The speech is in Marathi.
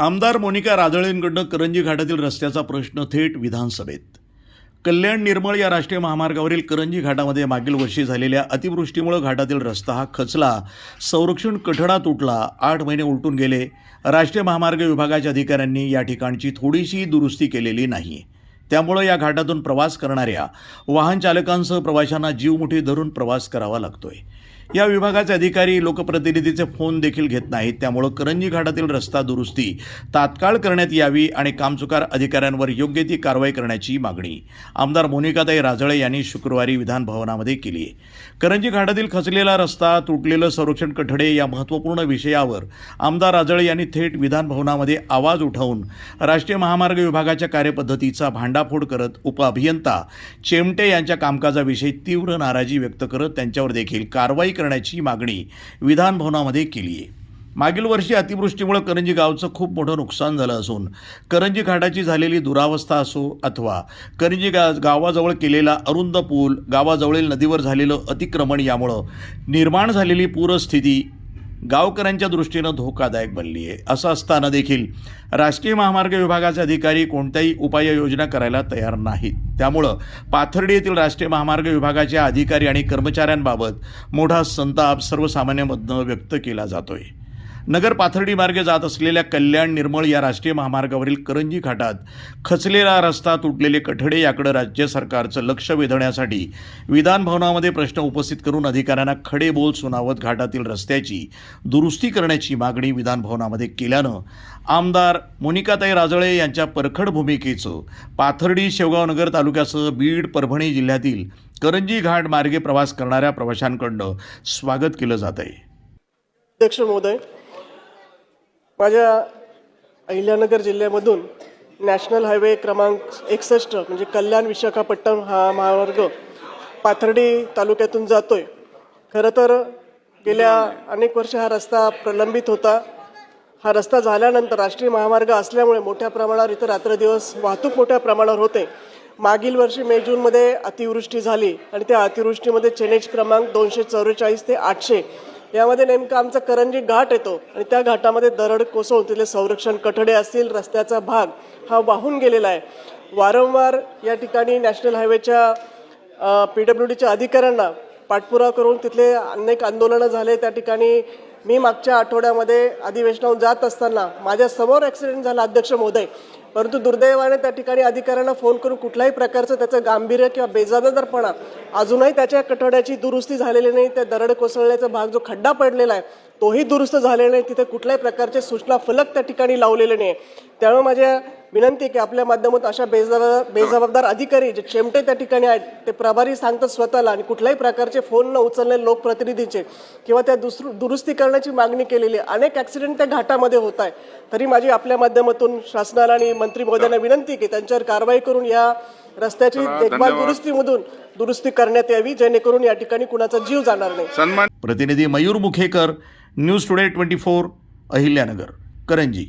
आमदार मोनिका राजळेंकडून करंजी घाटातील रस्त्याचा प्रश्न थेट विधानसभेत. कल्याण निर्मळ या राष्ट्रीय महामार्गावरील करंजी घाटामध्ये मागील वर्षी झालेल्या अतिवृष्टीमुळे घाटातील रस्ता हा खचला, संरक्षण कठडा तुटला, 8 महिने उलटून गेले. राष्ट्रीय महामार्ग विभागाच्या अधिकाऱ्यांनी या ठिकाणची थोडीशी दुरुस्ती केलेली नाही. त्यामुळे या घाटातून प्रवास करणाऱ्या वाहन चालकांसह प्रवाशांना जीव मुठीत धरून प्रवास करावा लागतोय. या विभागाचे अधिकारी लोकप्रतिनिधीचे फोन देखील घेत नाहीत. त्यामुळे करंजी घाटातील रस्ता दुरुस्ती तात्काळ करण्यात यावी आणि कामचुकार अधिकाऱ्यांवर योग्य ती कारवाई करण्याची मागणी आमदार मोनिकाताई राजळे यांनी शुक्रवारी विधान भवनामध्ये केली आहे. करंजी घाटातील खचलेला रस्ता, तुटलेलं संरक्षण कठडे या महत्त्वपूर्ण विषयावर आमदार राजळे यांनी थेट विधान भवनामध्ये आवाज उठवून राष्ट्रीय महामार्ग विभागाच्या कार्यपद्धतीचा भांडाफोड करत उपअभियंता चेमटे यांच्या कामकाजाविषयी तीव्र नाराजी व्यक्त करत त्यांच्यावर देखील कारवाई करण्याची मागणी विधान भवनामध्ये केली आहे. मागील वर्षी अतिवृष्टीमुळे करंजी गावचं खूप मोठं नुकसान झालं असून करंजी घाटाची झालेली दुरावस्था असो अथवा करंजी गावाजवळ केलेला अरुंद पूल, गावाजवळील नदीवर झालेलं अतिक्रमण यामुळं निर्माण झालेली पूरस्थिती गावकऱ्यांच्या दृष्टीनं धोकादायक बनली आहे. असं असताना देखील राष्ट्रीय महामार्ग विभागाचे अधिकारी कोणत्याही उपाययोजना करायला तयार नाहीत. त्यामुळं पाथर्डी येथील राष्ट्रीय महामार्ग विभागाच्या अधिकारी आणि कर्मचाऱ्यांबाबत मोठा संताप सर्वसामान्यांमधून व्यक्त केला जातोय. नगर पाथर्डी मार्गे जात असलेल्या कल्याण निर्मळ या राष्ट्रीय महामार्गावरील करंजी घाटात खचलेला रस्ता, तुटलेले कठडे याकडे राज्य सरकारचं लक्ष वेधण्यासाठी विधान भवनामध्ये प्रश्न उपस्थित करून अधिकाऱ्यांना खडे बोल सुनावत घाटातील रस्त्याची दुरुस्ती करण्याची मागणी विधान भवनामध्ये केल्यानं आमदार मोनिकाताई राजळे यांच्या परखड भूमिकेचं पाथर्डी, शेवगाव नगर तालुक्यासह बीड, परभणी जिल्ह्यातील करंजी घाट मार्गे प्रवास करणाऱ्या प्रवाशांकडून स्वागत केलं जात आहे. अध्यक्ष महोदय, माझ्या अहिल्यानगर जिल्ह्यामधून नॅशनल हायवे क्रमांक 61 म्हणजे कल्याण विशाखापट्टणम हा महामार्ग पाथर्डी तालुक्यातून जातोय. खरं तर गेल्या अनेक वर्ष हा रस्ता प्रलंबित होता. हा रस्ता झाल्यानंतर राष्ट्रीय महामार्ग असल्यामुळे मोठ्या प्रमाणावर इथं रात्रदिवस वाहतूक मोठ्या प्रमाणावर होते. मागील वर्षी मे जूनमध्ये अतिवृष्टी झाली आणि त्या अतिवृष्टीमध्ये चेनेज क्रमांक 244 ते 800 यामध्ये नेमका आमचा करंजी घाट येतो आणि त्या घाटामध्ये दरड कोसळून तिथले संरक्षण कठडे असतील, रस्त्याचा भाग हा वाहून गेलेला आहे. वारंवार या ठिकाणी नॅशनल हायवेच्या PWDच्या अधिकाऱ्यांना पाठपुरावा करून तिथले अनेक आंदोलनं झाले. त्या ठिकाणी मी मागच्या आठवड्यामध्ये अधिवेशनावर जात असताना माझ्यासमोर ॲक्सिडेंट झाला अध्यक्ष महोदय, परंतु दुर्दैवाने त्या ठिकाणी अधिकाऱ्यांना फोन करून कुठल्याही प्रकारचं त्याचं गांभीर्य किंवा बेजबाबदारपणा अजूनही त्याच्या कठड्याची दुरुस्ती झालेली नाही. त्या दरड कोसळण्याचा भाग जो खड्डा पडलेला आहे तोही दुरुस्त झालेला नाही. तिथे कुठल्याही प्रकारचे सूचना फलक त्या ठिकाणी लावलेले नाही. त्यामुळे माझ्या विनंती की आपल्या माध्यमातून अशा बेजबाबदार अधिकारी जे चेमटे त्या ठिकाणी आहेत ते प्रभारी सांगतात स्वतःला आणि कुठल्याही प्रकारचे फोन न उचलणे लोकप्रतिनिधींचे किंवा त्या दुरुस्ती करण्याची मागणी केलेली. अनेक ॲक्सिडेंट त्या घाटामध्ये होत आहे. तरी माझी आपल्या माध्यमातून शासनाला आणि मंत्री महोदयांना विनंती की त्यांच्यावर कारवाई करून या रस्त्याची देखभाल दुरुस्ती करण्यात यावी, जेणेकरून या ठिकाणी कुणाचा जीव जाणार नाही. प्रतिनिधी मयूर मुखेकर, न्यूज टुडे 24, अहिल्यानगर, करंजी.